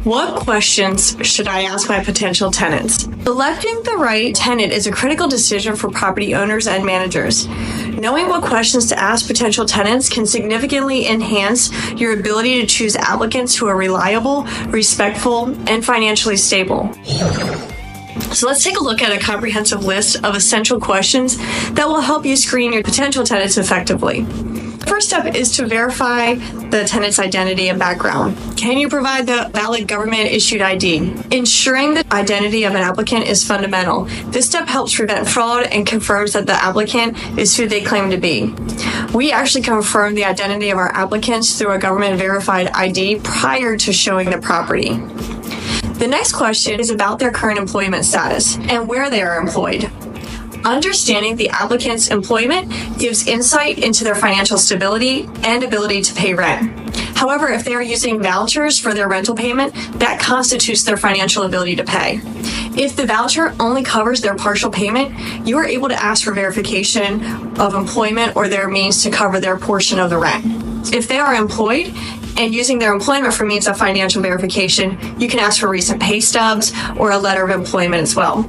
What questions should I ask my potential tenants? Selecting the right tenant is a critical decision for property owners and managers. Knowing what questions to ask potential tenants can significantly enhance your ability to choose applicants who are reliable, respectful, and financially stable. So let's take a look at a comprehensive list of essential questions that will help you screen your potential tenants effectively. First step is to verify the tenant's identity and background. Can you provide the valid government-issued ID? Ensuring the identity of an applicant is fundamental. This step helps prevent fraud and confirms that the applicant is who they claim to be. We actually confirm the identity of our applicants through a government-verified ID prior to showing the property. The next question is about their current employment status and where they are employed. Understanding the applicant's employment gives insight into their financial stability and ability to pay rent. However, if they are using vouchers for their rental payment, that constitutes their financial ability to pay. If the voucher only covers their partial payment, you are able to ask for verification of employment or their means to cover their portion of the rent. If they are employed and using their employment for means of financial verification, you can ask for recent pay stubs or a letter of employment as well.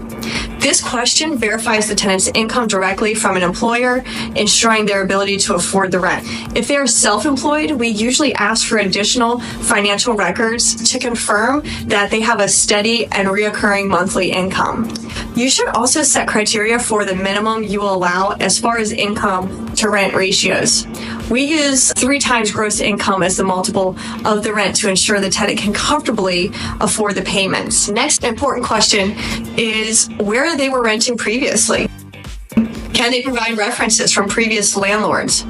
This question verifies the tenant's income directly from an employer, ensuring their ability to afford the rent. If they are self-employed, we usually ask for additional financial records to confirm that they have a steady and reoccurring monthly income. You should also set criteria for the minimum you will allow as far as income to rent ratios. We use 3 times gross income as the multiple of the rent to ensure the tenant can comfortably afford the payments. Next important question is where they were renting previously. Can they provide references from previous landlords?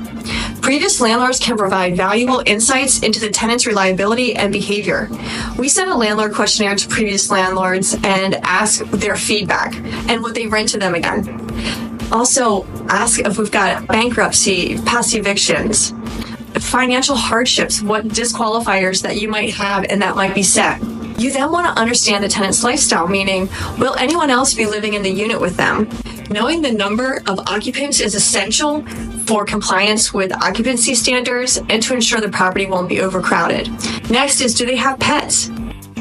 Previous landlords can provide valuable insights into the tenant's reliability and behavior. We send a landlord questionnaire to previous landlords and ask their feedback and would they rent to them again. Also, ask if we've got bankruptcy, past evictions, financial hardships, what disqualifiers that you might have and that might be set. You then want to understand the tenant's lifestyle, meaning, will anyone else be living in the unit with them? Knowing the number of occupants is essential for compliance with occupancy standards and to ensure the property won't be overcrowded. Next is, do they have pets?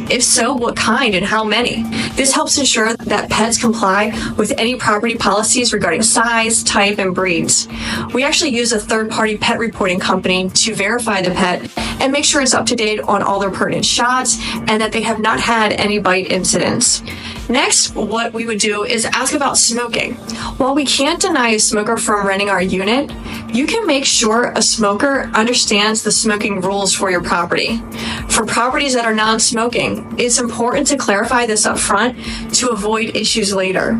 If so, what kind and how many? This helps ensure that pets comply with any property policies regarding size, type, and breeds. We actually use a third-party pet reporting company to verify the pet and make sure it's up to date on all their pertinent shots and that they have not had any bite incidents. Next, what we would do is ask about smoking. While we can't deny a smoker from renting our unit, you can make sure a smoker understands the smoking rules for your property. For properties that are non-smoking, it's important to clarify this up front to avoid issues later.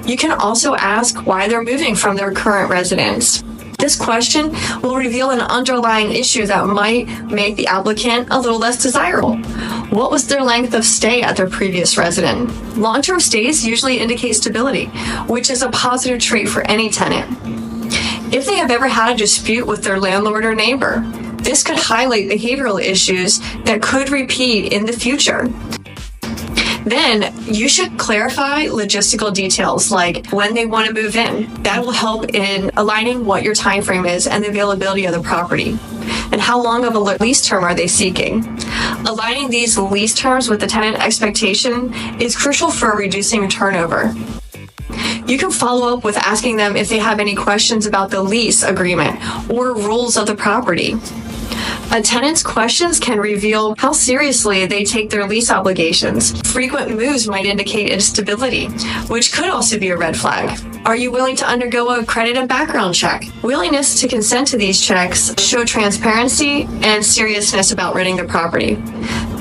You can also ask why they're moving from their current residence. This question will reveal an underlying issue that might make the applicant a little less desirable. What was their length of stay at their previous residence? Long-term stays usually indicate stability, which is a positive trait for any tenant. If they have ever had a dispute with their landlord or neighbor, this could highlight behavioral issues that could repeat in the future. Then you should clarify logistical details like when they want to move in. That will help in aligning what your time frame is and the availability of the property. And how long of a lease term are they seeking? Aligning these lease terms with the tenant expectation is crucial for reducing turnover. You can follow up with asking them if they have any questions about the lease agreement or rules of the property. A tenant's questions can reveal how seriously they take their lease obligations. Frequent moves might indicate instability, which could also be a red flag. Are you willing to undergo a credit and background check? Willingness to consent to these checks show transparency and seriousness about renting the property.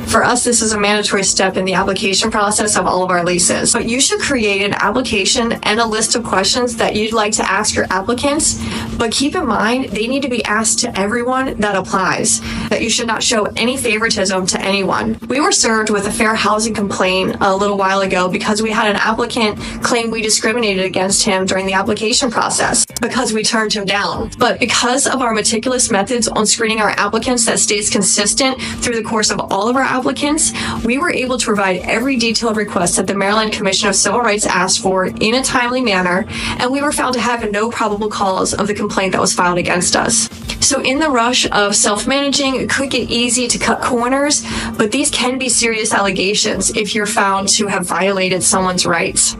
For us, this is a mandatory step in the application process of all of our leases. But you should create an application and a list of questions that you'd like to ask your applicants, but keep in mind they need to be asked to everyone that applies, that you should not show any favoritism to anyone. We were served with a fair housing complaint a little while ago because we had an applicant claim we discriminated against him during the application process. because we turned him down. But because of our meticulous methods on screening our applicants that stays consistent through the course of all of our applicants, we were able to provide every detailed request that the Maryland Commission of Civil Rights asked for in a timely manner, and we were found to have no probable cause of the complaint that was filed against us. So in the rush of self-managing, it could get easy to cut corners, but these can be serious allegations if you're found to have violated someone's rights.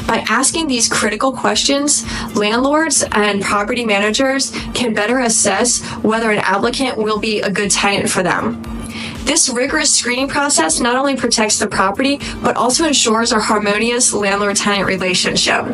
By asking these critical questions, landlords and property managers can better assess whether an applicant will be a good tenant for them. This rigorous screening process not only protects the property, but also ensures a harmonious landlord-tenant relationship.